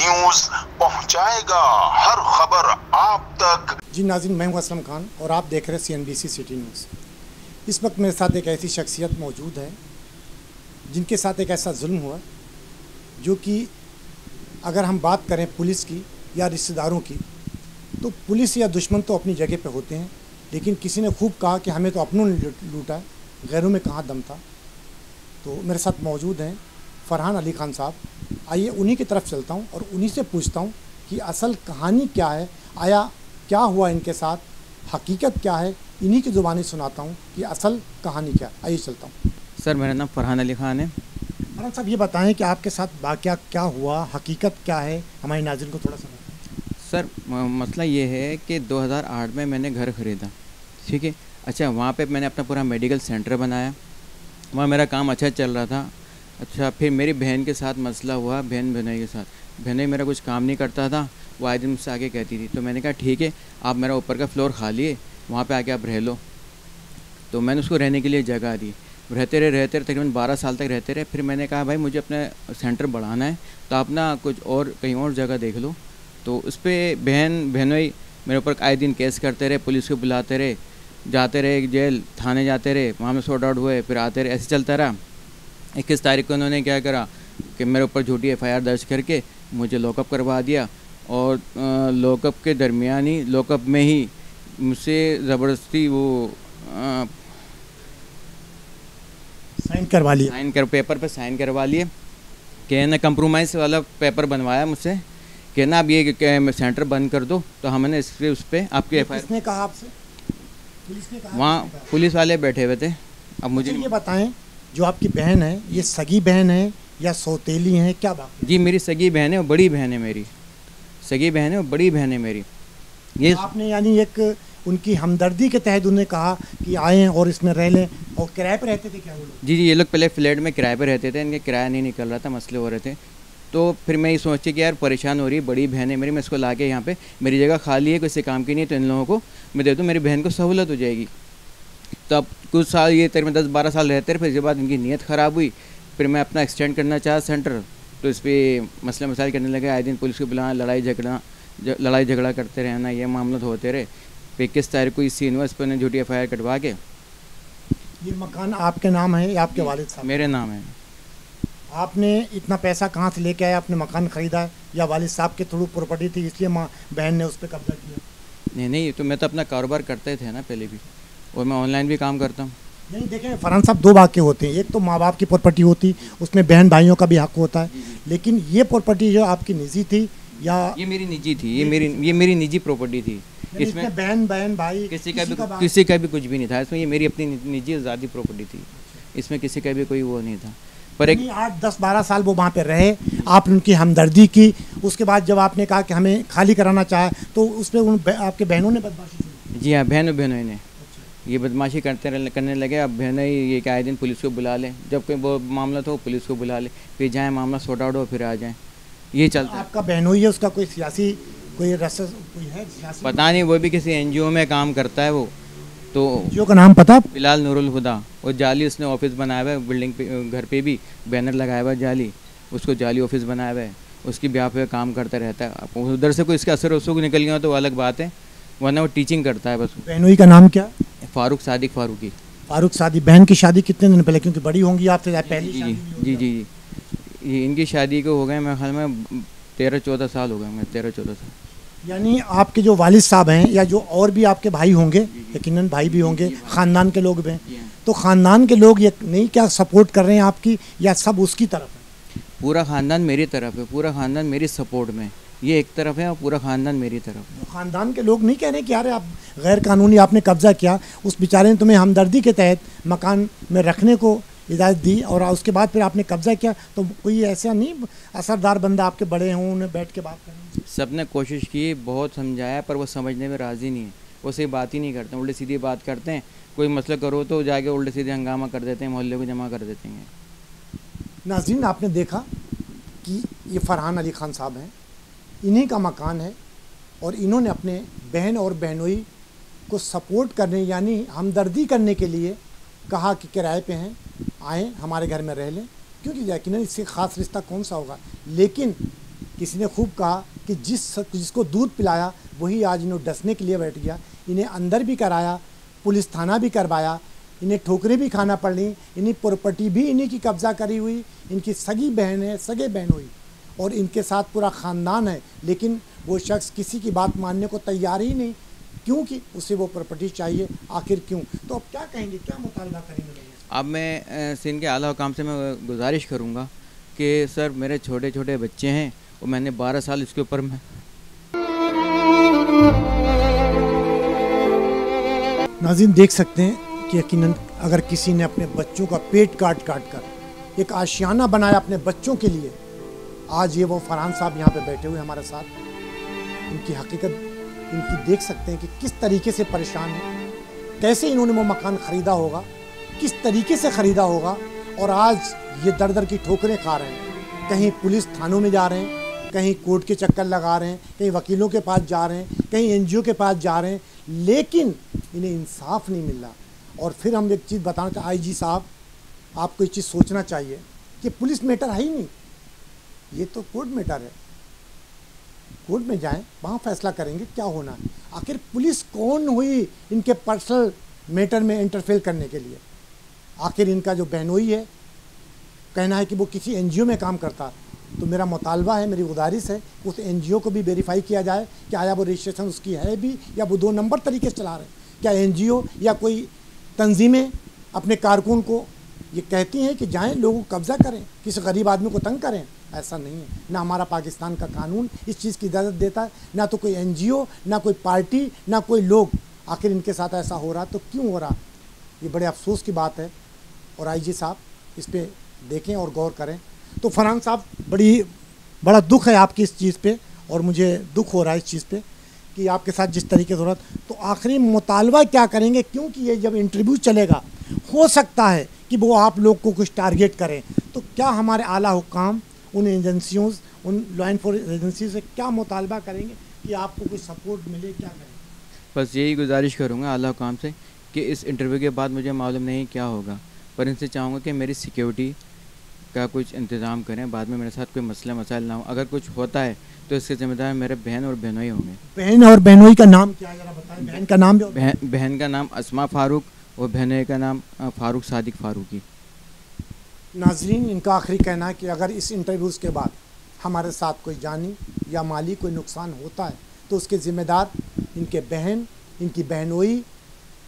News पहुंचाएगा हर खबर आप तक। जी नाज़रीन, मैं हूं असलम खान और आप देख रहे हैं CNBC सिटी न्यूज़। इस वक्त मेरे साथ एक ऐसी शख्सियत मौजूद है जिनके साथ एक ऐसा जुल्म हुआ जो कि अगर हम बात करें पुलिस की या रिश्तेदारों की, तो पुलिस या दुश्मन तो अपनी जगह पे होते हैं, लेकिन किसी ने खूब कहा कि हमें तो अपनों ने लूटा, गैरों में कहाँ दम था। तो मेरे साथ मौजूद हैं फरहान अली खान साहब। आइए उन्हीं की तरफ चलता हूँ और उन्हीं से पूछता हूँ कि असल कहानी क्या है, आया क्या हुआ इनके साथ, हकीकत क्या है। इन्हीं की ज़ुबानी सुनाता हूँ कि असल कहानी क्या है। आइए चलता हूँ। सर, मेरा नाम फरहान अली खान है। फरहान साहब, ये बताएं कि आपके साथ वाक़या क्या हुआ, हकीकत क्या है, हमारे नाज़रीन को थोड़ा सा बताएं। सर, मसला ये है कि 2008 में मैंने घर ख़रीदा, ठीक है। अच्छा, वहाँ पे मैंने अपना पूरा मेडिकल सेंटर बनाया, वहाँ मेरा काम अच्छा चल रहा था। अच्छा, फिर मेरी बहन के साथ मसला हुआ, बहनोई के साथ। बहनोई मेरा कुछ काम नहीं करता था, वो आए दिन मुझसे आके कहती थी। तो मैंने कहा ठीक है, आप मेरा ऊपर का फ्लोर खाली है, वहाँ पे आके आप रह लो। तो मैंने उसको रहने के लिए जगह दी। रहते रहे तकरीबन 12 साल तक रहते रहे। फिर मैंने कहा भाई मुझे अपना सेंटर बढ़ाना है, तो आप ना कुछ और कहीं और जगह देख लो। तो उस पर बहनोई मेरे ऊपर आए दिन केस करते रहे, पुलिस को बुलाते रहे, जाते रहे जेल, थाने जाते रहे, वहाँ में सॉर्ट आउट हुए, फिर आते रहे, ऐसे चलता रहा। 21 तारीख को उन्होंने क्या करा कि मेरे ऊपर झूठी FIR दर्ज करके मुझे लॉकअप करवा दिया। और लॉकअप के दरमियान ही, लॉकअप में ही मुझसे ज़बरदस्ती वो साइन करवा लिया, पेपर पे साइन करवा लिए कि ना कंप्रोमाइज़ वाला पेपर बनवाया मुझसे कि ना अब ये सेंटर बंद कर दो। तो हमने इसके उस पर आपकी FIR। किसने कहा आपसे? पुलिस ने कहा? वहाँ पुलिस वाले बैठे हुए थे। अब मुझे ये बताएं, जो आपकी बहन है, ये सगी बहन है या सौतेली है, क्या बात है? जी, मेरी सगी बहन है और बड़ी बहन है मेरी। सगी बहन है और बड़ी बहन है मेरी। ये आपने यानी एक उनकी हमदर्दी के तहत उन्हें कहा कि आएँ और इसमें रह लें। और किराए पे रहते थे क्या वो लोग? जी, ये लोग पहले फ्लैट में किराए पे रहते थे, इनके किराया नहीं निकल रहा था, मसले हो रहे थे। तो फिर मैं ये सोची कि यार परेशान हो रही है, बड़ी बहन है मेरी, मैं इसको ला के यहाँ पे, मेरी जगह खाली है, किसी काम की नहीं, तो इन लोगों को मैं दे दूँ, मेरी बहन को सहूलत हो जाएगी। तो अब कुछ साल ये तकरीबन 10-12 साल रहते रहे। फिर इसके बाद इनकी नीयत ख़राब हुई, फिर मैं अपना एक्सटेंड करना चाहा सेंटर। तो इस पर मसले मसाइल करने लगे, आए दिन पुलिस को बुलाना, लड़ाई झगड़ा करते रहना, ये मामला तो होते रहे। फिर 21 तारीख को इस सीन हुआ, इस पर झूठी FIR कटवा के। ये मकान आपके नाम है या आपके वालिद साहब? मेरे नाम है। आपने इतना पैसा कहाँ से लेके आया? आपने मकान ख़रीदा है या वालिद साहब के थ्रू प्रॉपर्टी थी इसलिए बहन ने उस पर कब्जा किया? नहीं, तो मैं तो अपना कारोबार करते थे ना पहले भी, और मैं ऑनलाइन भी काम करता हूँ। नहीं, देखें फरहान साहब, दो वाक़े होते हैं। एक तो माँ बाप की प्रॉपर्टी होती, उसमें बहन भाइयों का भी हक होता है, लेकिन ये प्रॉपर्टी जो आपकी निजी थी या ये मेरी निजी थी, ये मेरी निजी प्रॉपर्टी थी। इसमें बहन भाई किसी का भी कुछ भी नहीं था इसमें। ये मेरी अपनी निजी आज़ादी प्रॉपर्टी थी, इसमें किसी का भी कोई वो नहीं था। पर एक 8-10-12 साल वो वहाँ पे रहे, आपने उनकी हमदर्दी की। उसके बाद जब आपने कहा कि हमें खाली कराना चाहे, तो उस पर आपके बहनों ने बदमाशी की? जी हाँ, बहनों ने ये बदमाशी करने लगे। अब बहनों ये कि आए दिन पुलिस को बुला लें, जब कोई वो मामला तो पुलिस को बुला ले, फिर जाए मामला सॉर्ट आउट हो, फिर आ जाएँ, ये चलता है। आपका बहनोई है, उसका कोई सियासी कोई रस्सा कोई है सियासी? पता नहीं, वो भी किसी NGO में काम करता है वो। तो NGO का नाम पता? फिलहाल नूरुल हुदा। और जाली उसने ऑफिस बनाया हुआ है, बिल्डिंग पे, घर पे भी बैनर लगाया हुआ है जाली, उसको जाली ऑफिस बनाया हुआ है, उसकी ब्याह पे काम करता रहता है। उधर से कोई इसका असर उसको निकल गया तो अलग बात है, वरना वो टीचिंग करता है बस। बहनोई का नाम क्या? फारूक सादिक फारूकी। फारूक सादिक। बहन की शादी कितने दिन पहले? क्योंकि बड़ी होंगी आपसे पहली शादी? जी, ये इनकी शादी को हो गए मेरे ख्याल में 13-14 साल हो गए, 13-14 साल। यानी आपके जो वालिद साहब हैं या जो और भी आपके भाई होंगे, यकीनन भाई भी होंगे, ख़ानदान के लोग भी हैं, तो ख़ानदान के लोग ये नहीं क्या सपोर्ट कर रहे हैं आपकी, या सब उसकी तरफ है? पूरा ख़ानदान मेरी तरफ है, पूरा ख़ानदान मेरी सपोर्ट में। ये एक तरफ है और पूरा ख़ानदान मेरी तरफ है। ख़ानदान के लोग नहीं कह रहे कि यार आप गैर कानूनी आपने कब्ज़ा किया, उस बेचारे ने तुम्हें हमदर्दी के तहत मकान में रखने को इजाज़त दी और उसके बाद फिर आपने कब्ज़ा किया, तो कोई ऐसा नहीं असरदार बंदा आपके बड़े हों, उन्हें बैठ के बात करें? सब ने कोशिश की, बहुत समझाया, पर वो समझने में राज़ी नहीं है। वो सही बात ही नहीं करते, उल्टी सीधी बात करते हैं। कोई मसला करो तो जाके उल्टे सीधे हंगामा कर देते हैं, मोहल्ले को जमा कर देते हैं। नाज़रीन, आपने देखा कि ये फरहान अली खान साहब हैं, इन्हीं का मकान है और इन्होंने अपने बहन और बहनोई को सपोर्ट करने यानी हमदर्दी करने के लिए कहा कि किराए पे हैं, आएँ हमारे घर में रह लें, क्योंकि यकीनन इससे ख़ास रिश्ता कौन सा होगा। लेकिन किसी ने खूब कहा कि जिसको दूध पिलाया वही आज इन्हें डसने के लिए बैठ गया। इन्हें अंदर भी कराया, पुलिस थाना भी करवाया, इन्हें ठोकरें भी खाना पड़ रही, इन्हीं प्रॉपर्टी भी इन्हीं की कब्जा करी हुई, इनकी सगी बहन है, सगे बहन हुई और इनके साथ पूरा ख़ानदान है, लेकिन वो शख्स किसी की बात मानने को तैयार ही नहीं, क्योंकि उसे वो प्रॉपर्टी चाहिए। आखिर क्यों? तो अब क्या कहेंगे, क्या मुतालबा करेंगे? अब मैं सिंध के आला हुकाम से मैं गुजारिश करूँगा कि सर मेरे छोटे छोटे बच्चे हैं और मैंने 12 साल इसके ऊपर में नाज़रीन देख सकते हैं कि यकीनन अगर किसी ने अपने बच्चों का पेट काट कर एक आशियाना बनाया अपने बच्चों के लिए, आज ये वो फरहान साहब यहाँ पे बैठे हुए हमारे साथ, इनकी हकीकत इनकी देख सकते हैं कि किस तरीके से परेशान है, कैसे इन्होंने वो मकान ख़रीदा होगा, किस तरीके से ख़रीदा होगा और आज ये दर दर की ठोकरें खा रहे हैं। कहीं पुलिस थानों में जा रहे हैं, कहीं कोर्ट के चक्कर लगा रहे हैं, कहीं वकीलों के पास जा रहे हैं, कहीं एनजीओ के पास जा रहे हैं, लेकिन इन्हें इंसाफ नहीं मिल रहा। और फिर हम एक चीज़ बताना चाहते, आईजी साहब आपको ये चीज़ सोचना चाहिए कि पुलिस मैटर है ही नहीं, ये तो कोर्ट मैटर है। कोर्ट में जाएं, वहाँ फैसला करेंगे क्या होना है। आखिर पुलिस कौन हुई इनके पर्सनल मैटर में इंटरफेयर करने के लिए? आखिर इनका जो बहनोई है, कहना है कि वो किसी एनजीओ में काम करता, तो मेरा मुतालबा है, मेरी गुजारिश है उस एनजीओ को भी वेरीफाई किया जाए कि आया वो रजिस्ट्रेशन उसकी है भी या वो 2 नंबर तरीके से चला रहे हैं। क्या एनजीओ या कोई तंजीमें अपने कारकुन को ये कहती हैं कि जाएं लोगों को कब्ज़ा करें, किसी गरीब आदमी को तंग करें? ऐसा नहीं है। ना हमारा पाकिस्तान का कानून इस चीज़ की इजाज़त देता है, ना तो कोई एनजीओ, ना कोई पार्टी, ना कोई लोग। आखिर इनके साथ ऐसा हो रहा तो क्यों हो रहा? ये बड़े अफसोस की बात है और आईजी साहब इस पर देखें और गौर करें। तो फरहान साहब बड़ा दुख है आपकी इस चीज़ पे और मुझे दुख हो रहा है इस चीज़ पे कि आपके साथ जिस तरीके से हो रहा। तो आखिरी मुतालबा क्या करेंगे, क्योंकि ये जब इंटरव्यू चलेगा हो सकता है कि वो आप लोग को कुछ टारगेट करें, तो क्या हमारे आला हुकाम उन एजेंसियों, उन लॉ एनफोर्समेंट एजेंसी से क्या मुतालबा करेंगे कि आपको कुछ सपोर्ट मिले, क्या करें? बस यही गुजारिश करूँगा आला हुकाम से कि इस इंटरव्यू के बाद मुझे मालूम नहीं क्या होगा, पर इनसे चाहूँगा कि मेरी सिक्योरिटी का कुछ इंतज़ाम करें, बाद में मेरे साथ कोई मसला मसाइल ना हो। अगर कुछ होता है तो इसके ज़िम्मेदार मेरे बहन और बहनोई होंगे। बहन और बहनोई का नाम क्या है ज़रा बताएं? बहन का नाम बहन का नाम अस्मा फ़ारूक और बहनोई का नाम फ़ारूक सादिक फ़ारूकी। नाजरीन इनका आखिरी कहना है कि अगर इस इंटरव्यूज़ के बाद हमारे साथ कोई जानी या माली कोई नुकसान होता है तो उसके ज़िम्मेदार इनके बहन, इनकी बहनोई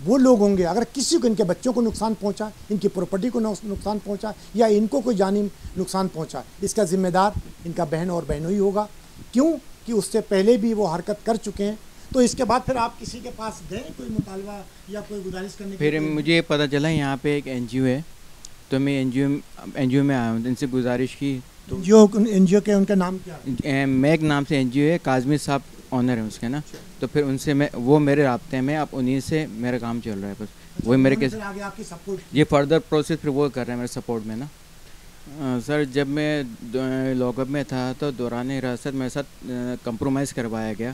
वो लोग होंगे। अगर किसी को, इनके बच्चों को नुकसान पहुंचा, इनकी प्रॉपर्टी को नुकसान पहुंचा या इनको कोई जानी नुकसान पहुंचा, इसका ज़िम्मेदार इनका बहन और बहनोई होगा। क्यों कि उससे पहले भी वो हरकत कर चुके हैं। तो इसके बाद फिर आप किसी के पास गए कोई मुतालबा या कोई गुजारिश करने? फिर मुझे पता चला यहाँ पे एक एनजीओ है, तो मैं एनजीओ में आया हूँ, इनसे गुजारिश की। तो एनजीओ के उनका नाम क्या है? मैग नाम से एनजीओ है, काजमी साहब ऑनर है उसके ना। तो फिर उनसे वो मेरे राब्ते में, अब उन्हीं से मेरा काम चल रहा है। बस वही मेरे के आगे आपकी सपोर्ट, ये फर्दर प्रोसेस फिर वो कर रहे हैं मेरे सपोर्ट में ना। सर जब मैं लॉकअप में था तो दौरान हिरासत मेरे साथ कंप्रोमाइज़ करवाया गया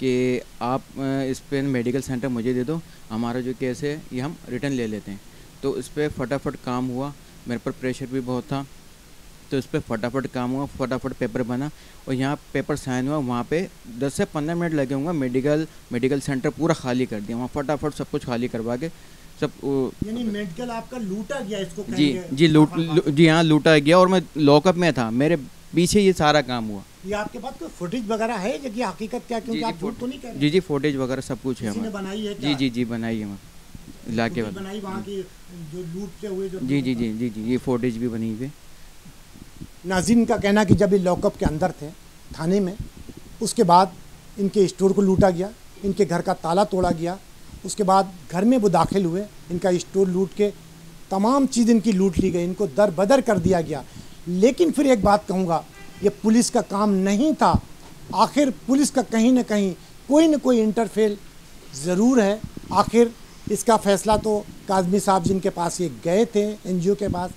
कि आप इस पर मेडिकल सेंटर मुझे दे दो, हमारा जो केस है ये हम रिटर्न ले लेते हैं। तो इस पर फटाफट काम हुआ, मेरे पर प्रेशर भी बहुत था, तो इस पर फटाफट काम हुआ, फटाफट पेपर बना और यहाँ पेपर साइन हुआ। वहाँ पे 10 से 15 मिनट लगे होंगे, मेडिकल सेंटर पूरा खाली कर दिया, वहाँ फटाफट सब कुछ खाली करवा के सब। यानी मेडिकल आपका लूटा गया इसको? जी हाँ लूटा गया और मैं लॉकअप में था, मेरे पीछे ये सारा काम हुआ। ये आपके पास कोई फुटेज वगैरह है कि हकीकत क्या, क्योंकि आप झूठ तो नहीं कह रहे? जी फुटेज वगैरह सब कुछ है हमारे। बनाई है क्या? जी बनाई है इलाके में बनाई, वहाँ की जो लूट से हुए जो। जी ये फुटेज भी बनी हुई है। नाज़रीन का कहना कि जब ये लॉकअप के अंदर थे थाने में, उसके बाद इनके स्टोर को लूटा गया, इनके घर का ताला तोड़ा गया, उसके बाद घर में वो दाखिल हुए, इनका स्टोर लूट के तमाम चीज़ इनकी लूट ली गई, इनको दर बदर कर दिया गया। लेकिन फिर एक बात कहूँगा, ये पुलिस का काम नहीं था। आखिर पुलिस का कहीं ना कहीं कोई न कोई इंटरफेयर ज़रूर है। आखिर इसका फ़ैसला तो काज़मी साहब जिनके पास ये गए थे एनजीओ के पास,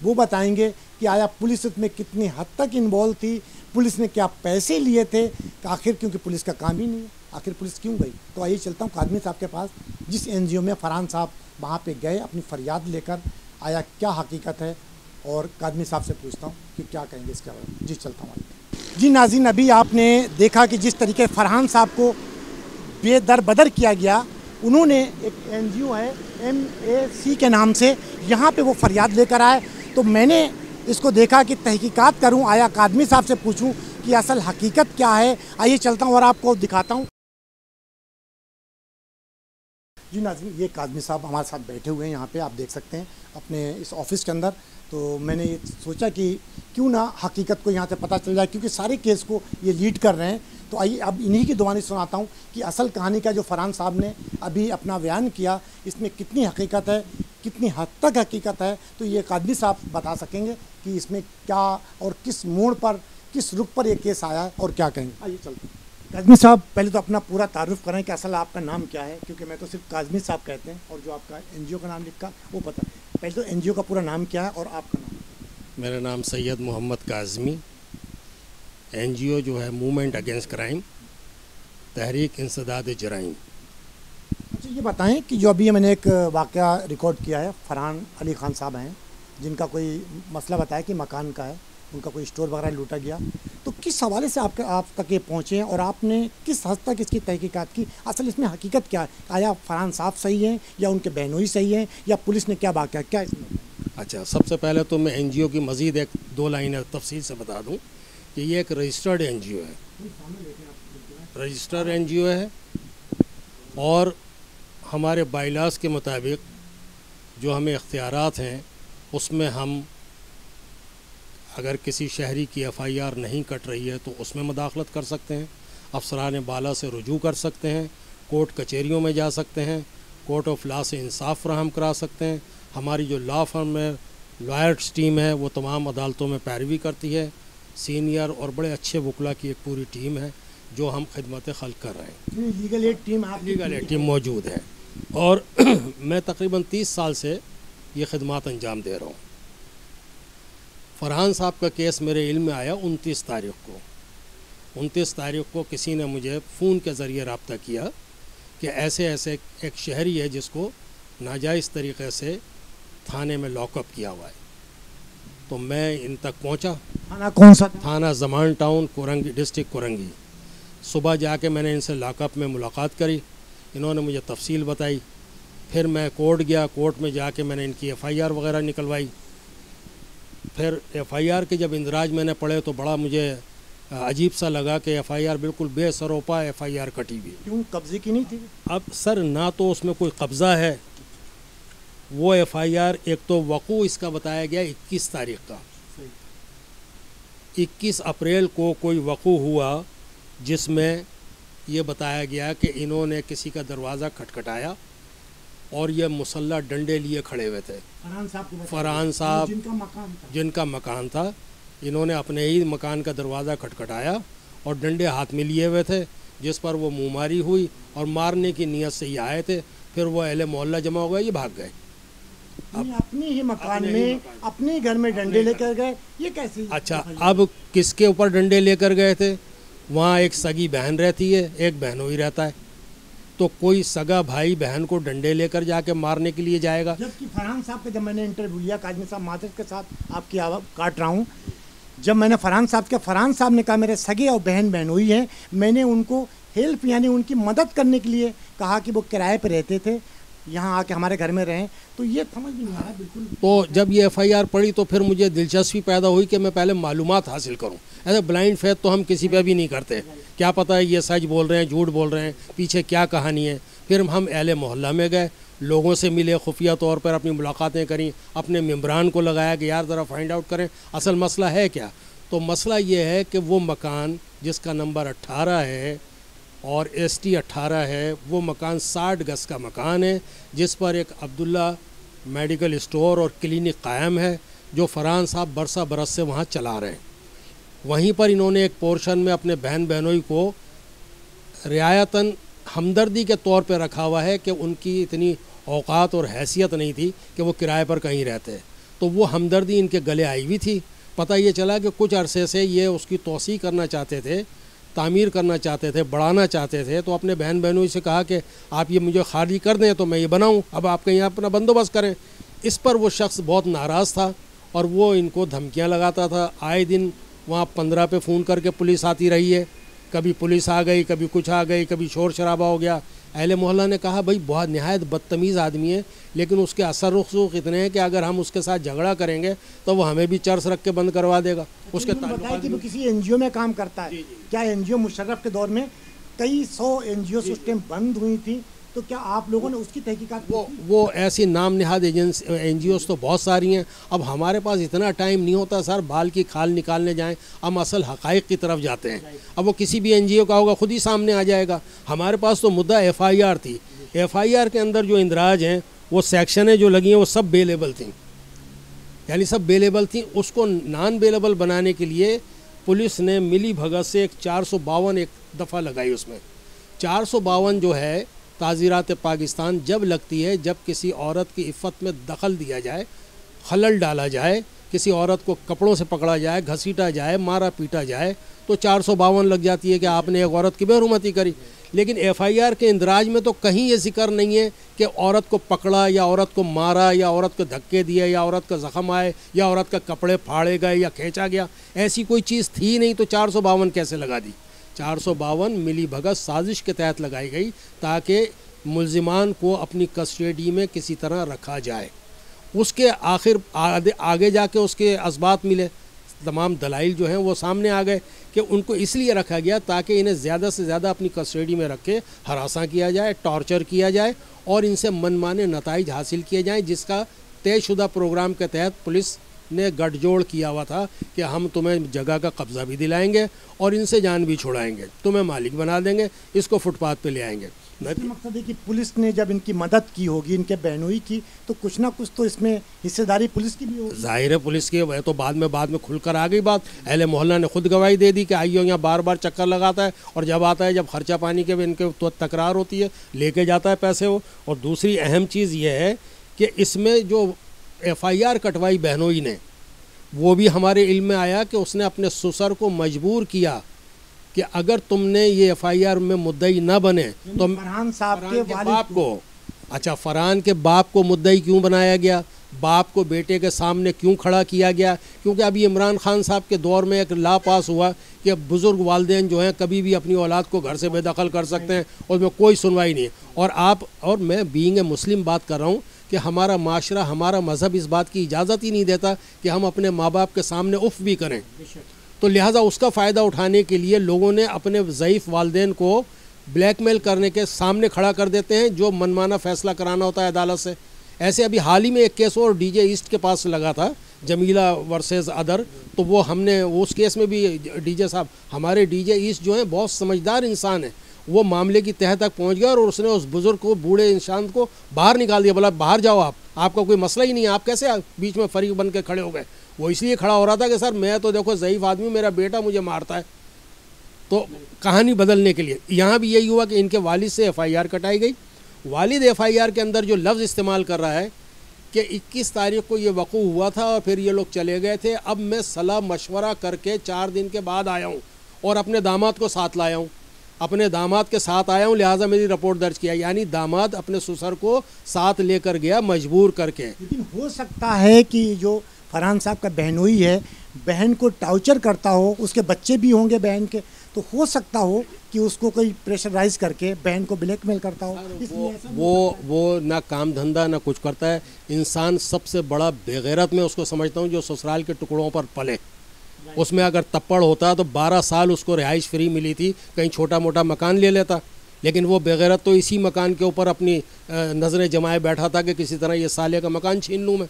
वो बताएंगे कि आया पुलिस उसमें कितनी हद तक इन्वॉल्व थी, पुलिस ने क्या पैसे लिए थे, आखिर क्योंकि पुलिस का काम ही नहीं है, आखिर पुलिस क्यों गई। तो आइए चलता हूँ काज़मी साहब के पास, जिस एनजीओ में फरहान साहब वहाँ पे गए अपनी फरियाद लेकर, आया क्या हकीकत है, और काज़मी साहब से पूछता हूँ कि क्या कहेंगे इसके बारे में। जी चलता हूँ। जी नाज़रीन, अभी आपने देखा कि जिस तरीके फरहान साहब को बेदरबदर किया गया, उन्होंने एक NGO है MAC के नाम से, यहाँ पे वो फरियाद लेकर आए। तो मैंने इसको देखा कि तहकीकात करूँ, आया कादमी साहब से पूछूँ कि असल हकीकत क्या है। आइए चलता हूँ और आपको दिखाता हूँ। जी नाज़रीन, ये कादमी साहब हमारे साथ बैठे हुए हैं यहाँ पे, आप देख सकते हैं अपने इस ऑफिस के अंदर। तो मैंने ये सोचा कि क्यों ना हकीकत को यहाँ से पता चल जाए, क्योंकि सारे केस को ये लीड कर रहे हैं। तो आइए अब इन्हीं की ज़ुबानी सुनाता हूँ कि असल कहानी का जो फरहान साहब ने अभी अपना बयान किया, इसमें कितनी हकीकत है, कितनी हद तक हकीकत है, तो ये कादमी साहब बता सकेंगे कि इसमें क्या और किस मोड़ पर, किस रुख पर ये केस आया है और क्या कहेंगे। आइए चलते हैं। काज़मी साहब, पहले तो अपना पूरा तारुफ करें कि असल आपका नाम क्या है, क्योंकि मैं तो सिर्फ काज़मी साहब कहते हैं और जो आपका NGO का नाम लिखा वो पता है। पहले तो NGO का पूरा नाम क्या है और आपका नाम। मेरा नाम सैयद मोहम्मद काज़मी, NGO जो है मूवमेंट अगेंस्ट क्राइम, तहरीक इंसदाद जराइम। अच्छा, ये बताएं कि जो अभी मैंने एक वाक़या रिकॉर्ड किया है, फरहान अली ख़ान साहब हैं जिनका कोई मसला बताया कि मकान का है, उनका कोई स्टोर वगैरह लूटा गया, तो किस हवाले से आप तक ये पहुँचे हैं और आपने किस हद तक इसकी तहकीकात की? असल इसमें हकीकत क्या है? आया फरहान साहब सही हैं या उनके बहनोई सही हैं या पुलिस ने क्या वाक़या क्या इसमें? अच्छा, सबसे पहले तो मैं NGO की मज़ीद एक दो लाइनें तफसील से बता दूं कि ये एक रजिस्टर्ड NGO है, रजिस्टर्ड NGO है और हमारे बाइलास के मुताबिक जो हमें इख्तियारात हैं उसमें हम अगर किसी शहरी की FIR नहीं कट रही है तो उसमें मदाखलत कर सकते हैं, अफसरान बाला से रुजू कर सकते हैं, कोर्ट कचहरियों में जा सकते हैं, कोर्ट ऑफ लॉ से इंसाफ फराहम करा सकते हैं। हमारी जो लॉ फर्म में लॉयर्स टीम है वो तमाम अदालतों में पैरवी करती है, सीनियर और बड़े अच्छे वकला की एक पूरी टीम है जो हम खिदमत खल्क कर रहे हैं। लीगल एड टीम मौजूद है और मैं तकरीबन 30 साल से ये खिदमत अंजाम दे रहा हूँ। फरहान साहब का केस मेरे इल्म में आया 29 तारीख को। 29 तारीख को किसी ने मुझे फ़ोन के ज़रिए रब्ता किया कि ऐसे ऐसे एक शहरी है जिसको नाजायज़ तरीक़े से थाने में लॉकअप किया हुआ है। तो मैं इन तक पहुंचा। थाना कौन सा? थाना ज़मान टाउन, कोरंगी, डिस्ट्रिक्ट कोरंगी। सुबह जाके मैंने इनसे लॉकअप में मुलाकात करी, इन्होंने मुझे तफसील बताई। फिर मैं कोर्ट गया, कोर्ट में जाके मैंने इनकी FIR वगैरह निकलवाई। फिर FIR के जब इंदराज मैंने पढ़े तो बड़ा मुझे अजीब सा लगा कि FIR बिल्कुल बेसरोपा FIR कटी हुई। क्यों, कब्जे की नहीं थी? अब सर, ना तो उसमें कोई कब्ज़ा है, वो FIR एक तो वक़ू इसका बताया गया 21 तारीख का, 21 अप्रैल को कोई वक़ू हुआ जिसमें ये बताया गया कि इन्होंने किसी का दरवाज़ा खटखटाया और ये मुसल्ला डंडे लिए खड़े हुए थे। फरहान साहब जिनका मकान था, इन्होंने अपने ही मकान का दरवाज़ा खटखटाया और डंडे हाथ में लिए हुए थे, जिस पर वो मुँहमारी हुई और मारने की नीयत से ये आए थे। फिर वो अहले मोहल्ला जमा हो गए, ये भाग गए। अपनी ही मकान में अपने घर में डंडे लेकर गए, ये कैसे? अच्छा, अब किसके ऊपर डंडे लेकर गए थे? वहाँ एक सगी बहन रहती है, एक बहनोई रहता है, तो कोई सगा भाई बहन को डंडे लेकर जाके मारने के लिए जाएगा? जबकि फरहान साहब का जब मैंने इंटरव्यू लिया, काज़मी साहब माजरत के साथ आपकी आवाज़ काट रहा हूँ, जब मैंने फरहान साहब ने कहा मेरे सगे और बहन बहनोई हैं, मैंने उनको हेल्प यानी उनकी मदद करने के लिए कहा कि वो किराए पर रहते थे, यहाँ आके हमारे घर में रहें, तो ये समझ नहीं आ रहा बिल्कुल। तो जब ये FIR पड़ी तो फिर मुझे दिलचस्पी पैदा हुई कि मैं पहले मालूमात हासिल करूं। ऐसे ब्लाइंड फेथ तो हम किसी पे भी नहीं करते, क्या पता है ये सच बोल रहे हैं, झूठ बोल रहे हैं, पीछे क्या कहानी है। फिर हम अहले मोहल्ला में गए, लोगों से मिले, खुफिया तौर पर अपनी मुलाकातें करी, अपने मेम्बरान को लगाया कि यार ज़रा फाइंड आउट करें असल मसला है क्या। तो मसला ये है कि वो मकान जिसका नंबर 18 है और ST 18 है, वो मकान 60 गज़ का मकान है, जिस पर एक अब्दुल्ला मेडिकल स्टोर और क्लिनिक कायम है, जो फरहान साहब बरसा बरस से वहाँ चला रहे हैं। वहीं पर इन्होंने एक पोर्शन में अपने बहन बहनोई को रियायतन हमदर्दी के तौर पर रखा हुआ है कि उनकी इतनी औकात और हैसियत नहीं थी कि वो किराए पर कहीं रहते, तो वो हमदर्दी इनके गले आई हुई थी। पता ये चला कि कुछ अरसे से ये उसकी तोसी करना चाहते थे, तामीर करना चाहते थे, बढ़ाना चाहते थे। तो अपने बहन बहनों से कहा कि आप ये मुझे खाली कर दें तो मैं ये बनाऊं, अब आप कहीं अपना बंदोबस्त करें। इस पर वो शख्स बहुत नाराज़ था और वो इनको धमकियां लगाता था, आए दिन वहाँ 15 पे फ़ोन करके पुलिस आती रही है, कभी पुलिस आ गई, कभी कुछ आ गई, कभी शोर शराबा हो गया। अहले मोहल्ला ने कहा भाई बहुत नहायत बदतमीज़ आदमी है, लेकिन उसके असर रुख इतने हैं कि अगर हम उसके साथ झगड़ा करेंगे तो वो हमें भी चर्च रख के बंद करवा देगा। उसके बताया कि वो किसी एनजीओ में काम करता है। क्या एनजीओ मुशर्रफ के दौर में कई 100 एनजीओ उस टाइम बंद हुई थी, तो क्या आप लोगों ने उसकी तहकीकात वो ऐसी नाम निहाद एजेंसी एनजीओस तो बहुत सारी हैं। अब हमारे पास इतना टाइम नहीं होता सर बाल की खाल निकालने जाएं, हम असल हकाइक की तरफ जाते हैं। अब वो किसी भी एनजीओ का होगा खुद ही सामने आ जाएगा। हमारे पास तो मुद्दा एफआईआर थी। एफआईआर के अंदर जो इंदराज हैं, वो सेक्शनें जो लगी हैं वो सब बेलेबल थी, यानी सब बेलेबल थी। उसको नॉन बेलेबल बनाने के लिए पुलिस ने मिली भगत से एक 452 एक दफ़ा लगाई। उसमें 452 जो है ताज़ीरात पाकिस्तान जब लगती है जब किसी औरत की इफ़्फ़त में दखल दिया जाए, खलल डाला जाए, किसी औरत को कपड़ों से पकड़ा जाए, घसीटा जाए, मारा पीटा जाए, तो 452 लग जाती है कि आपने एक औरत की बेहुरमती करी। लेकिन एफआईआर के इंदराज में तो कहीं ये जिक्र नहीं है कि औरत को पकड़ा या औरत को मारा या औरत को धक्के दिए या औरत का ज़ख़म आए या औरत का कपड़े फाड़े गए या खींचा गया। ऐसी कोई चीज़ थी नहीं, तो 452 कैसे लगा दी? 452 मिली भगत साजिश के तहत लगाई गई ताकि मुल्ज़िमान को अपनी कस्टडी में किसी तरह रखा जाए। उसके आखिर आगे जाके उसके असबात मिले, तमाम दलाइल जो हैं वो सामने आ गए कि उनको इसलिए रखा गया ताकि इन्हें ज़्यादा से ज़्यादा अपनी कस्टडी में रख के हरासा किया जाए, टॉर्चर किया जाए और इनसे मनमाने नताइज हासिल किए जाएँ, जिसका तयशुदा प्रोग्राम के तहत पुलिस ने गठजोड़ किया हुआ था कि हम तुम्हें जगह का कब्ज़ा भी दिलाएंगे और इनसे जान भी छुड़ाएंगे, तुम्हें मालिक बना देंगे, इसको फुटपाथ पे ले आएंगे। मकसद है कि पुलिस ने जब इनकी मदद की होगी, इनके बहनोई की, तो कुछ ना कुछ तो इसमें हिस्सेदारी पुलिस की भी होगी। जाहिर है पुलिस की, वह तो बाद में खुलकर आ गई बात। अहले मोहल्ला ने खुद गवाही दे दी कि आइयो यहाँ बार बार चक्कर लगाता है और जब आता है जब खर्चा पानी के इनके तो तकरार होती है, लेके जाता है पैसे वो। और दूसरी अहम चीज़ ये है कि इसमें जो एफआईआर कटवाई बहनोई ने, वो भी हमारे इल्म में आया कि उसने अपने ससुर को मजबूर किया कि अगर तुमने ये एफआईआर में मुद्दई न बने तो फरहान साहब के बाप को, अच्छा फरहान के बाप को मुद्दई क्यों बनाया गया, बाप को बेटे के सामने क्यों खड़ा किया गया? क्योंकि अभी इमरान खान साहब के दौर में एक ला पास हुआ कि बुज़ुर्ग वालिदैन जो हैं कभी भी अपनी औलाद को घर से बेदखल कर सकते हैं और उसमें कोई सुनवाई नहीं। और मैं बीइंग ए मुस्लिम बात कर रहा हूँ कि हमारा माशरा, हमारा मज़हब इस बात की इजाज़त ही नहीं देता कि हम अपने माँ बाप के सामने उफ़ भी करें। तो लिहाजा उसका फ़ायदा उठाने के लिए लोगों ने अपने ज़ईफ़ वालिदैन को ब्लैकमेल करने के सामने खड़ा कर देते हैं, जो मनमाना फ़ैसला कराना होता है अदालत से। ऐसे अभी हाल ही में एक केस और डीजे ईस्ट के पास लगा था, जमीला वर्सेस अदर, तो वो हमने उस केस में भी डीजे साहब, हमारे डीजे ईस्ट जो हैं बहुत समझदार इंसान है, वो मामले की तह तक पहुंच गया और उसने उस बुज़ुर्ग को, बूढ़े इंसान को बाहर निकाल दिया। बोला बाहर जाओ, आपका कोई मसला ही नहीं है, आप कैसे बीच में फरीक बन के खड़े हो गए? वो इसलिए खड़ा हो रहा था कि सर मैं तो देखो ज़ईफ़ आदमी, मेरा बेटा मुझे मारता है। तो कहानी बदलने के लिए यहाँ भी यही हुआ कि इनके वालिद से एफआईआर कटाई गई। वालिद एफआईआर के अंदर जो लफ्ज़ इस्तेमाल कर रहा है कि 21 तारीख को ये वक़ू हुआ था और फिर ये लोग चले गए थे, अब मैं सलाह मशवरा करके 4 दिन के बाद आया हूँ और अपने दामाद को साथ लाया हूँ, अपने दामाद के साथ आया हूँ, लिहाजा मेरी रिपोर्ट दर्ज किया। यानी दामाद अपने ससुर को साथ लेकर गया मजबूर करके। लेकिन हो सकता है कि जो फरहान साहब का बहनोई है, बहन को टार्चर करता हो, उसके बच्चे भी होंगे बहन के, तो हो सकता हो कि उसको कोई प्रेशराइज करके बहन को ब्लैकमेल करता हो। वो ना काम धंधा ना कुछ करता है। इंसान सबसे बड़ा बेगैरत में उसको समझता हूँ जो ससुराल के टुकड़ों पर पले। उसमें अगर तप्पड़ होता तो 12 साल उसको रिहाइश फ्री मिली थी, कहीं छोटा मोटा मकान ले लेता। लेकिन वो बेगैरत तो इसी मकान के ऊपर अपनी नज़रें जमाए बैठा था कि किसी तरह ये साले का मकान छीन लूँ मैं।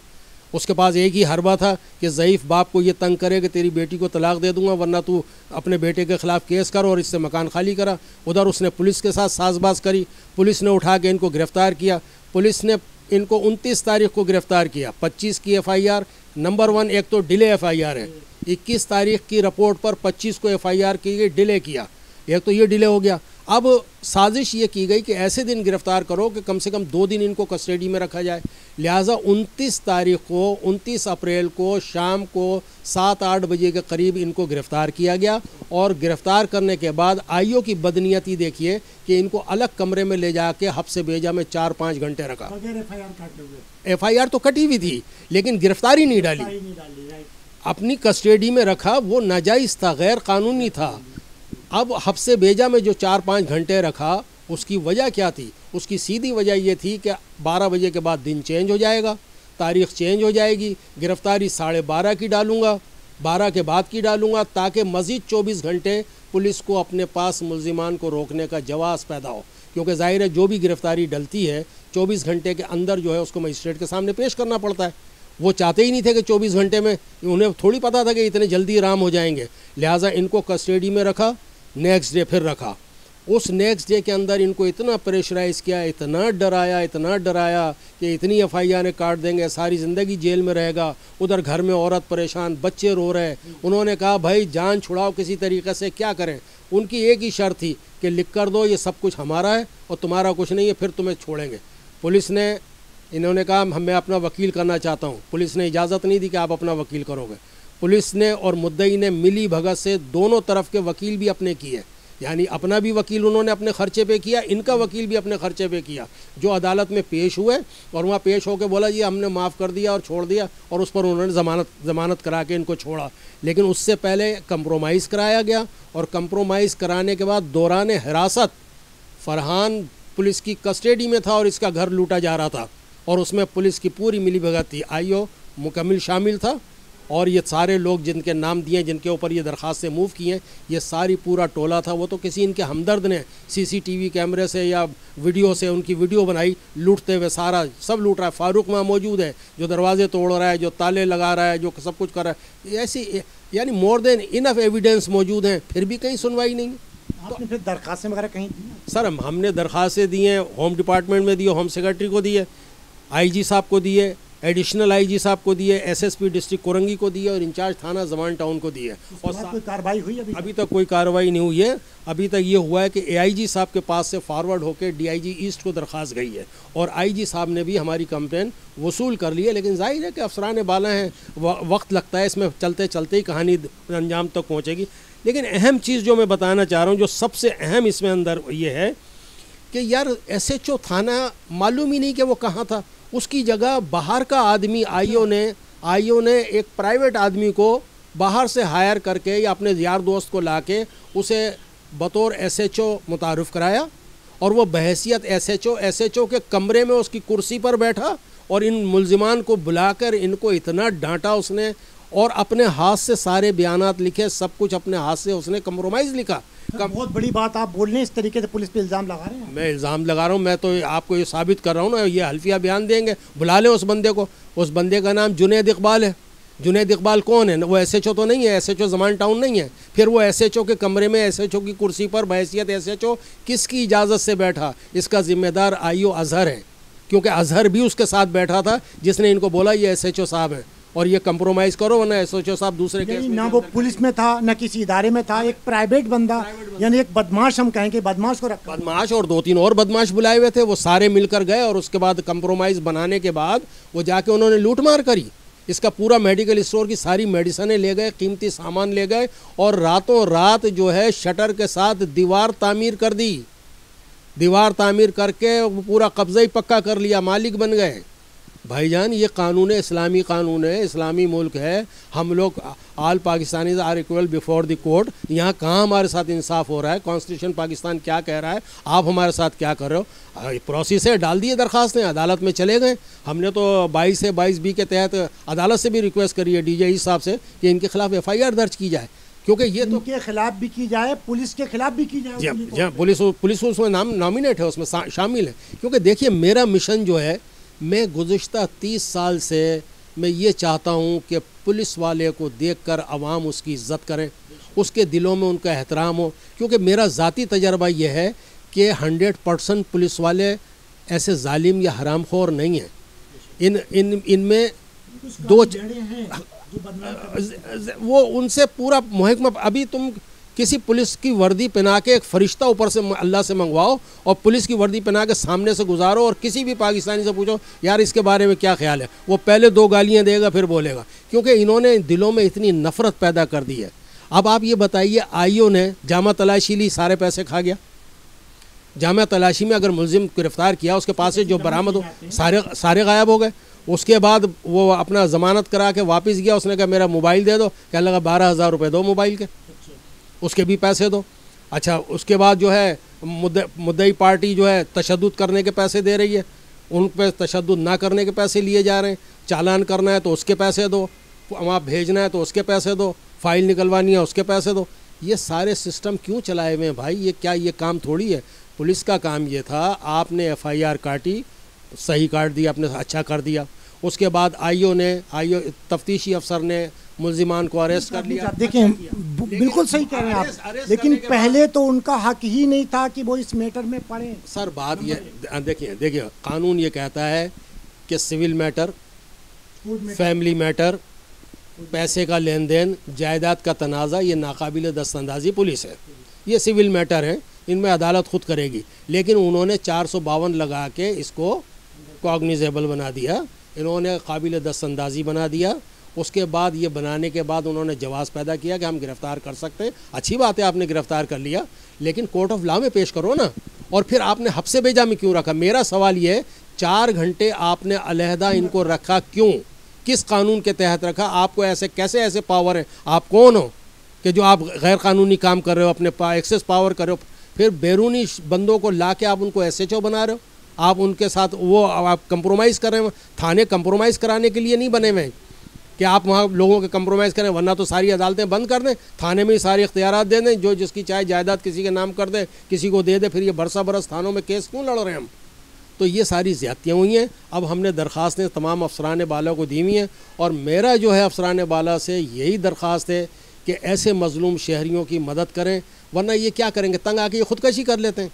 उसके पास एक ही हरबा था कि ज़ईफ़ बाप को ये तंग करे कि तेरी बेटी को तलाक दे दूंगा वरना तू अपने बेटे के ख़िलाफ़ केस कर और इससे मकान खाली करा। उधर उसने पुलिस के साथ साजबाज करी, पुलिस ने उठा के इनको गिरफ़्तार किया। पुलिस ने इनको 29 तारीख को गिरफ़्तार किया। 25 की एफआईआर, नंबर 1 एक तो डिले एफआईआर है, 21 तारीख की रिपोर्ट पर 25 को एफआईआर की गई, डिले किया, एक तो ये डिले हो गया। अब साजिश ये की गई कि ऐसे दिन गिरफ़्तार करो कि कम से कम 2 दिन इनको कस्टडी में रखा जाए। लिहाजा 29 तारीख को, 29 अप्रैल को शाम को 7-8 बजे के करीब इनको गिरफ़्तार किया गया। और गिरफ़्तार करने के बाद आईओ की बदनीयती देखिए कि इनको अलग कमरे में ले जाके हफ्स बेजा में 4-5 घंटे रखा। एफआईआर तो कटी हुई थी लेकिन गिरफ़्तारी नहीं डाली। अपनी कस्टडी में रखा, वो नाजायज़ था, गैर कानूनी था। अब हफ्से भेजा में जो 4-5 घंटे रखा, उसकी वजह क्या थी? उसकी सीधी वजह ये थी कि 12 बजे के बाद दिन चेंज हो जाएगा, तारीख़ चेंज हो जाएगी, गिरफ़्तारी 12:30 की डालूंगा, 12 के बाद की डालूंगा, ताकि मज़ीद 24 घंटे पुलिस को अपने पास मुल्ज़िमान को रोकने का जवाज़ पैदा हो। क्योंकि ज़ाहिर है जो भी गिरफ़्तारी डलती है 24 घंटे के अंदर जो है उसको मजिस्ट्रेट के सामने पेश करना पड़ता है। वो चाहते ही नहीं थे कि 24 घंटे में, उन्हें थोड़ी पता था कि इतने जल्दी राम हो जाएंगे, लिहाजा इनको कस्टडी में रखा, नेक्स्ट डे फिर रखा। उस नेक्स्ट डे के अंदर इनको इतना प्रेशराइज़ किया, इतना डराया कि इतनी FIR काट देंगे, सारी ज़िंदगी जेल में रहेगा। उधर घर में औरत परेशान, बच्चे रो रहे। उन्होंने कहा भाई जान छुड़ाओ किसी तरीक़े से, क्या करें? उनकी एक ही शर्त थी कि लिख कर दो ये सब कुछ हमारा है और तुम्हारा कुछ नहीं है, फिर तुम्हें छोड़ेंगे। पुलिस ने, इन्होंने कहा मैं अपना वकील करना चाहता हूँ। पुलिस ने इजाज़त नहीं दी कि आप अपना वकील करोगे। पुलिस ने और मुद्दई ने मिली भगत से दोनों तरफ के वकील भी अपने किए, यानी अपना भी वकील उन्होंने अपने खर्चे पे किया, इनका वकील भी अपने खर्चे पे किया। जो अदालत में पेश हुए और वहाँ पेश होकर बोला जी हमने माफ़ कर दिया और छोड़ दिया, और उस पर उन्होंने ज़मानत करा के इनको छोड़ा। लेकिन उससे पहले कंप्रोमाइज़ कराया गया, और कंप्रोमाइज़ कराने के बाद दौरान हिरासत फरहान पुलिस की कस्टडी में था और इसका घर लूटा जा रहा था, और उसमें पुलिस की पूरी मिलीभगत थी। IO मुकम्मिल शामिल था, और ये सारे लोग जिनके नाम दिए, जिनके ऊपर ये दरख्वास्तें मूव की हैं, ये सारी पूरा टोला था। वो तो किसी इनके हमदर्द ने CCTV कैमरे से या वीडियो से उनकी वीडियो बनाई, लूटते हुए सारा सब लूट रहा है। फारूक वहाँ मौजूद है जो दरवाजे तोड़ रहा है, जो ताले लगा रहा है, जो सब कुछ कर रहा है। ऐसी यानी मोर देन इनफ एविडेंस मौजूद हैं, फिर भी कहीं सुनवाई नहीं। आपने फिर दरख्वास्तें वगैरह कहीं दी? सर हमने दरख्वास्तें दी हैं, होम डिपार्टमेंट में दिए, होम सेक्रेटरी को दिए, IG साहब को दिए, एडिशनल IG साहब को दिए, SSP डिस्ट्रिक्ट कोरंगी को दिए, और इंचार्ज थाना जमान टाउन को दिए। और कोई कार्रवाई हुई? अभी तक कोई कार्रवाई नहीं हुई है। अभी तक ये हुआ है कि AIG साहब के पास से फॉरवर्ड होकर DIG ईस्ट को दरख्वास्त गई है, और IG साहब ने भी हमारी कंप्लेन वसूल कर ली है। लेकिन जाहिर है कि अफसरान बाला हैं, वक्त लगता है इसमें, चलते चलते ही कहानी अंजाम तक पहुँचेगी। लेकिन अहम चीज़ जो मैं बताना चाह रहा हूँ, जो सबसे अहम इसमें अंदर ये है कि यार SHO थाना मालूम ही नहीं कि वो कहाँ था। उसकी जगह बाहर का आदमी IO ने एक प्राइवेट आदमी को बाहर से हायर करके या अपने यार दोस्त को लाके उसे बतौर SHO मुतारुफ़ कराया, और वो बहैसियत SHO के कमरे में उसकी कुर्सी पर बैठा, और इन मुल्ज़िमान को बुलाकर इनको इतना डांटा उसने, और अपने हाथ से सारे बयानात लिखे, सब कुछ अपने हाथ से उसने कंप्रोमाइज़ लिखा। बहुत बड़ी बात आप बोल रहे हैं, इस तरीके से पुलिस पे इल्ज़ाम लगा रहे हैं। मैं इल्ज़ाम लगा रहा हूँ, मैं तो आपको ये साबित कर रहा हूँ ना, ये हल्फिया बयान देंगे। बुला लें उस बंदे को। उस बंदे का नाम जुनैद इकबाल है। जुनैद इकबाल कौन है? वो SHO तो नहीं है, SHO जमान टाउन नहीं है। फिर वो SHO के कमरे में SHO की कुर्सी पर बहैसियत SHO किसकी इजाज़त से बैठा? इसका ज़िम्मेदार IO अजहर है, क्योंकि अजहर भी उसके साथ बैठा था जिसने इनको बोला ये SHO साहब है और ये कंप्रोमाइज़ करो, वरना SHO साहब दूसरे केस में। ना वो पुलिस में था, ना किसी इदारे में था, एक प्राइवेट बंदा, यानी एक बदमाश, हम कहेंगे बदमाश को रखा। बदमाश और 2-3 और बदमाश बुलाए हुए थे, वो सारे मिलकर गए, और उसके बाद कंप्रोमाइज़ बनाने के बाद वो जाके उन्होंने लूटमार करी। इसका पूरा मेडिकल स्टोर की सारी मेडिसिनें ले गए, कीमती सामान ले गए, और रातों रात जो है शटर के साथ दीवार तामीर कर दी। दीवार तामीर करके पूरा कब्ज़ा ही पक्का कर लिया, मालिक बन गए। भाईजान ये कानून है, इस्लामी कानून है, इस्लामी मुल्क है। हम लोग all Pakistanis are equal before the court. यहाँ कहाँ हमारे साथ इंसाफ हो रहा है? कॉन्स्टिट्यूशन पाकिस्तान क्या कह रहा है? आप हमारे साथ क्या कर रहे हो? प्रोसेस है, डाल दिए दरख्वास्तें, अदालत में चले गए। हमने तो 22B के तहत अदालत से भी रिक्वेस्ट करी है DIG साहब से कि इनके खिलाफ FIR दर्ज की जाए, क्योंकि ये तो इनके खिलाफ भी की जाए, पुलिस के खिलाफ भी की जाए। जी, पुलिस उसमें नॉमिनेट है, उसमें शामिल है। क्योंकि देखिए मेरा मिशन जो है, मैं गुज़िश्ता 30 साल से मैं ये चाहता हूँ कि पुलिस वाले को देखकर आवाम उसकी इज़्ज़त करें, उसके दिलों में उनका एहतराम हो। क्योंकि मेरा ज़ाती तजर्बा ये है कि 100% पुलिस वाले ऐसे जालिम या हरामखोर नहीं हैं। इनमें दो वो उनसे पूरा महकमा, अभी तुम किसी पुलिस की वर्दी पहना के एक फ़रिश्ता ऊपर से अल्लाह से मंगवाओ और पुलिस की वर्दी पहना के सामने से गुजारो, और किसी भी पाकिस्तानी से पूछो यार इसके बारे में क्या ख्याल है, वो पहले 2 गालियाँ देगा फिर बोलेगा, क्योंकि इन्होंने दिलों में इतनी नफ़रत पैदा कर दी है। अब आप ये बताइए, IO ने जामा तलाशी ली, सारे पैसे खा गया। जामा तलाशी में अगर मुलजिम गिरफ़्तार किया, उसके पास से जो बरामद हो सारे गायब हो गए। उसके बाद वो अपना ज़मानत करा के वापस गया, उसने कहा मेरा मोबाइल दे दो, कहने लगा 12,000 रुपये दो मोबाइल के, उसके भी पैसे दो। अच्छा, उसके बाद जो है मुद्दई पार्टी जो है तशद्दुद करने के पैसे दे रही है, उन पर तशद्दुद ना करने के पैसे लिए जा रहे हैं। चालान करना है तो उसके पैसे दो, वहाँ भेजना है तो उसके पैसे दो, फाइल निकलवानी है उसके पैसे दो। ये सारे सिस्टम क्यों चलाए हुए हैं भाई? ये क्या ये काम थोड़ी है। पुलिस का काम ये था, आपने FIR काटी, सही काट दिया, आपने अच्छा कर दिया। उसके बाद आईओ तफ्तीशी अफसर ने मुल्जिमान को अरेस्ट कर लिया। देखिए बिल्कुल सही कह रहे हैं आप, लेकिन पहले तो उनका हक ही नहीं था कि वो इस मैटर में पड़े। सर बात ये देखिए कानून ये कहता है कि सिविल मैटर, फैमिली मैटर, पैसे का लेन देन, जायदाद का तनाज़ा, ये नाकाबिल दस्तंदाजी पुलिस है। ये सिविल मैटर हैं, इनमें अदालत खुद करेगी। लेकिन उन्होंने 452 लगा के इसको कॉग्निजेबल बना दिया, इन्होंने काबिल दस्तंदाजी बना दिया। उसके बाद ये बनाने के बाद उन्होंने जवाज़ पैदा किया कि हम गिरफ़्तार कर सकते हैं। अच्छी बात है, आपने गिरफ़्तार कर लिया, लेकिन कोर्ट ऑफ लॉ में पेश करो ना। और फिर आपने हफ्से भेजा में क्यों रखा? मेरा सवाल ये है, 4 घंटे आपने अलहदा इनको रखा क्यों? किस कानून के तहत रखा? आपको ऐसे कैसे ऐसे पावर है? आप कौन हो कि जो आप गैर कानूनी काम कर रहे हो, अपने एक्सेस पावर कर रहे हो? फिर बैरूनी बंदों को ला के आप उनको SHO बना रहे हो, आप उनके साथ वो आप कंप्रोमाइज़ कर रहे हो। थाने कंप्रोमाइज़ कराने के लिए नहीं बने हुए कि आप वहाँ लोगों के कंप्रोमाइज़ करें, वरना तो सारी अदालतें बंद कर दें, थाने में ही सारे इख्तियारात दे दें, जो जिसकी चाहे जायदाद किसी के नाम कर दे, किसी को दे दे। फिर ये बरसा बरस थानों में केस क्यों लड़ रहे हैं हम? तो ये सारी ज़्यादतियाँ हुई हैं। अब हमने दरख्वास्तें तमाम अफसरान बाला को दी हुई हैं, और मेरा जो है अफसरान बाला से यही दरख्वास्त है कि ऐसे मज़लूम शहरियों की मदद करें, वरना ये क्या करेंगे? तंग आके ये ख़ुदकशी कर लेते हैं।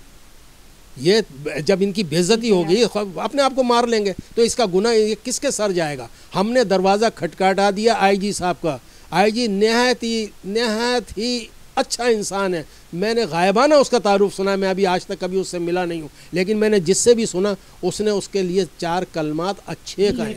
ये जब इनकी बेइज्जती होगी अपने आप को मार लेंगे, तो इसका गुनाह ये किसके सर जाएगा? हमने दरवाज़ा खटखटा दिया IG साहब का। IG नहायत ही अच्छा इंसान है। मैंने गायबाना उसका तारुफ सुना, मैं अभी आज तक कभी उससे मिला नहीं हूँ, लेकिन मैंने जिससे भी सुना उसने उसके लिए 4 कलमात अच्छे कहे,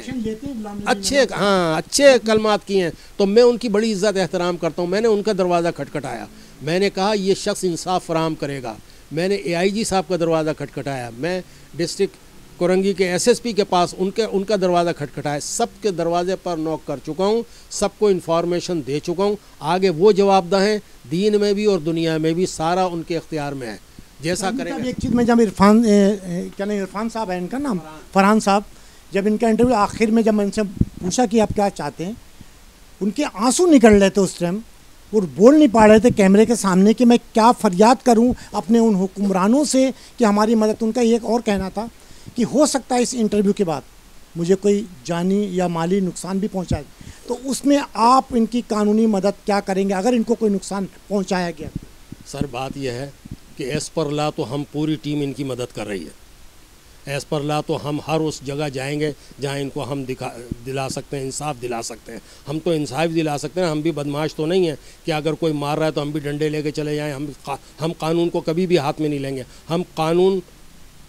अच्छे कलमात किए हैं। तो मैं उनकी बड़ी इज़्ज़त एहतराम करता हूँ। मैंने उनका दरवाज़ा खटखटाया, मैंने कहा ये शख्स इंसाफ फराहम करेगा। मैंने AIG साहब का दरवाज़ा खटखटाया, मैं डिस्ट्रिक्ट कोरंगी के SSP के पास उनका दरवाज़ा खटखटाया। सबके दरवाजे पर नॉक कर चुका हूँ, सबको इन्फॉर्मेशन दे चुका हूँ। आगे वो जवाबदेह हैं, दीन में भी और दुनिया में भी, सारा उनके इख्तियार में है। जैसा करेंगे। एक चीज़ में जब इरफान साहब है इनका नाम, फरहान साहब, जब इनका इंटरव्यू आखिर में जब मैं उनसे पूछा कि आप क्या चाहते हैं, उनके आंसू निकल रहे थे उस टाइम, वो बोल नहीं पा रहे थे कैमरे के सामने कि मैं क्या फरियाद करूं अपने उन हुक्मरानों से कि हमारी मदद। उनका एक और कहना था कि हो सकता है इस इंटरव्यू के बाद मुझे कोई जानी या माली नुकसान भी पहुंचाए, तो उसमें आप इनकी कानूनी मदद क्या करेंगे अगर इनको कोई नुकसान पहुंचाया गया? सर बात यह है कि एज़ पर लॉ तो हम पूरी टीम इनकी मदद कर रही है। एज़ पर लॉ तो हम हर उस जगह जाएंगे जहाँ इनको हम दिला सकते हैं, इंसाफ दिला सकते हैं। हम तो इंसाफ दिला सकते हैं, हम भी बदमाश तो नहीं हैं कि अगर कोई मार रहा है तो हम भी डंडे लेके चले जाएं। हम कानून को कभी भी हाथ में नहीं लेंगे। हम कानून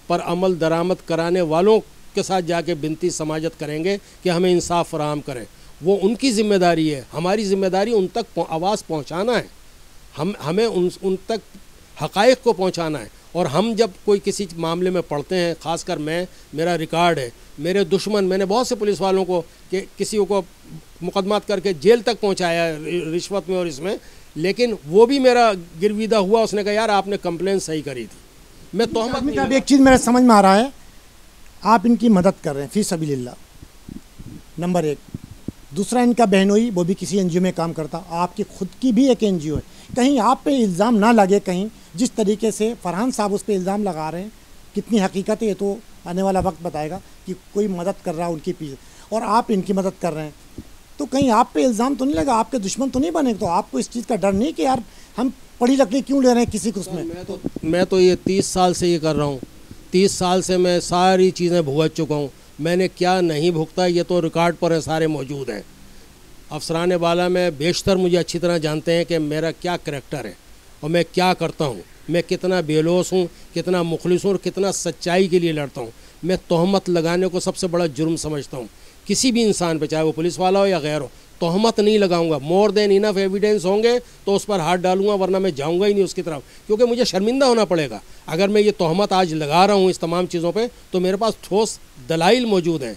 पर अमल दरामद कराने वालों के साथ जाके बिनती समाजत करेंगे कि हमें इंसाफ फराहम करें। वो उनकी ज़िम्मेदारी है, हमारी ज़िम्मेदारी उन तक आवाज़ पहुँचाना है। हमें उन तक हक़ाइक़ को पहुँचाना है। और हम जब कोई किसी मामले में पढ़ते हैं, ख़ासकर मेरा रिकॉर्ड है, मेरे दुश्मन, मैंने बहुत से पुलिस वालों को कि किसी को मुकदमात करके जेल तक पहुंचाया रिश्वत में और इसमें, लेकिन वो भी मेरा गिरविदा हुआ। उसने कहा यार आपने कंप्लेंट सही करी थी। मैं तोहमत नहीं। अब एक चीज़ मेरे समझ में आ रहा है, आप इनकी मदद कर रहे हैं फ़ी सबीलिल्लाह, नंबर 1। दूसरा, इनका बहनोई वो भी किसी NGO में काम करता, आपकी खुद की भी एक NGO है। कहीं आप पे इल्ज़ाम ना लगे, कहीं जिस तरीके से फरहान साहब उस पर इल्ज़ाम लगा रहे हैं, कितनी हकीकत है ये तो आने वाला वक्त बताएगा कि कोई मदद कर रहा है उनकी पीछे और आप इनकी मदद कर रहे हैं, तो कहीं आप पे इल्ज़ाम तो नहीं लगा, आपके दुश्मन तो नहीं बने? तो आपको इस चीज़ का डर नहीं कि यार हम पढ़ी लकड़ी क्यों ले रहे हैं किसी को उसमें? मैं तो ये 30 साल से ये कर रहा हूँ। 30 साल से मैं सारी चीज़ें भुगत चुका हूँ। मैंने क्या नहीं भुगता ये तो रिकॉर्ड पर है, सारे मौजूद हैं। अफसरान बाला में बेशतर मुझे अच्छी तरह जानते हैं कि मेरा क्या करैक्टर है और मैं क्या करता हूँ। मैं कितना बेलोस हूँ, कितना मुखलिस हूँ और कितना सच्चाई के लिए लड़ता हूँ। मैं तोहमत लगाने को सबसे बड़ा जुर्म समझता हूँ किसी भी इंसान पे, चाहे वो पुलिस वाला हो या गैर हो। तोहमत नहीं लगाऊंगा। मोर देन इनफ एविडेंस होंगे तो उस पर हाथ डालूंगा, वरना मैं जाऊंगा ही नहीं उसकी तरफ, क्योंकि मुझे शर्मिंदा होना पड़ेगा। अगर मैं ये तोहमत आज लगा रहा हूँ इस तमाम चीज़ों पे, तो मेरे पास ठोस दलाइल मौजूद हैं।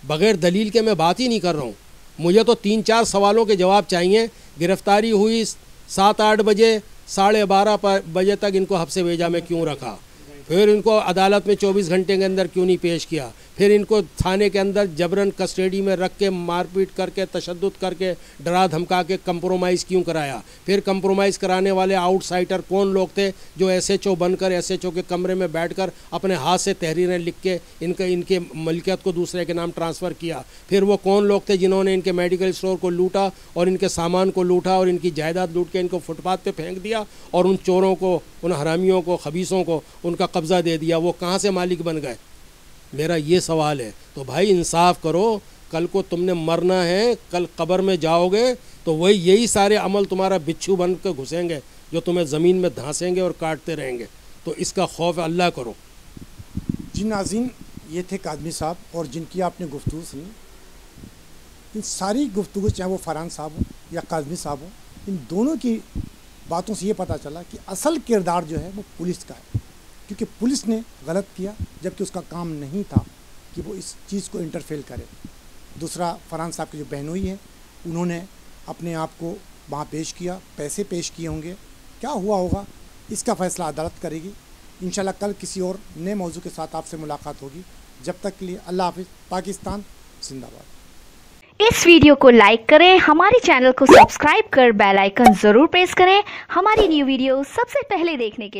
बगैर दलील के मैं बात ही नहीं कर रहा हूँ। मुझे तो 3-4 सवालों के जवाब चाहिए। गिरफ्तारी हुई 7-8 बजे, 12:30 बजे तक इनको हफ्से भेजा में क्यों रखा? फिर इनको अदालत में 24 घंटे के अंदर क्यों नहीं पेश किया? फिर इनको थाने के अंदर जबरन कस्टडी में रख के मारपीट करके, तशद्दुद करके, डरा धमका के कंप्रोमाइज़ क्यों कराया? फिर कंप्रोमाइज़ कराने वाले आउटसाइडर कौन लोग थे जो SHO बनकर SHO के कमरे में बैठकर अपने हाथ से तहरीरें लिख के इनके मलकियत को दूसरे के नाम ट्रांसफ़र किया? फिर वो कौन लोग थे जिन्होंने इनके मेडिकल स्टोर को लूटा और इनके सामान को लूटा और इनकी जायदाद लूट के इनको फुटपाथ पे फेंक दिया और उन चोरों को, उन हरामियों को, खबीसों को उनका कब्ज़ा दे दिया? वो कहाँ से मालिक बन गए? मेरा ये सवाल है। तो भाई इंसाफ करो, कल को तुमने मरना है, कल कब्र में जाओगे तो वही यही सारे अमल तुम्हारा बिच्छू बन कर घुसेंगे जो तुम्हें ज़मीन में धांसेंगे और काटते रहेंगे। तो इसका खौफ अल्लाह करो। जी नाज़रीन, ये थे काज़मी साहब और जिनकी आपने गुफ्तगू सुनी। इन सारी गुफ्तगू, चाहे वो फरहान साहब हो या काज़मी साहब हो, इन दोनों की बातों से ये पता चला कि असल किरदार जो है वो पुलिस का है, क्योंकि पुलिस ने गलत किया जबकि उसका काम नहीं था कि वो इस चीज़ को इंटरफेयर करे। दूसरा, फरहान साहब की जो बहनोई है, उन्होंने अपने आप को वहाँ पेश किया, पैसे पेश किए होंगे, क्या हुआ होगा इसका फ़ैसला अदालत करेगी। इंशाल्लाह कल किसी और नए मौजू के साथ आपसे मुलाकात होगी। जब तक के लिए अल्लाह हाफ़िज़। पाकिस्तान जिंदाबाद। इस वीडियो को लाइक करें, हमारे चैनल को सब्सक्राइब कर बेल आइकन ज़रूर प्रेस करें हमारी न्यू वीडियो सबसे पहले देखने के लिए।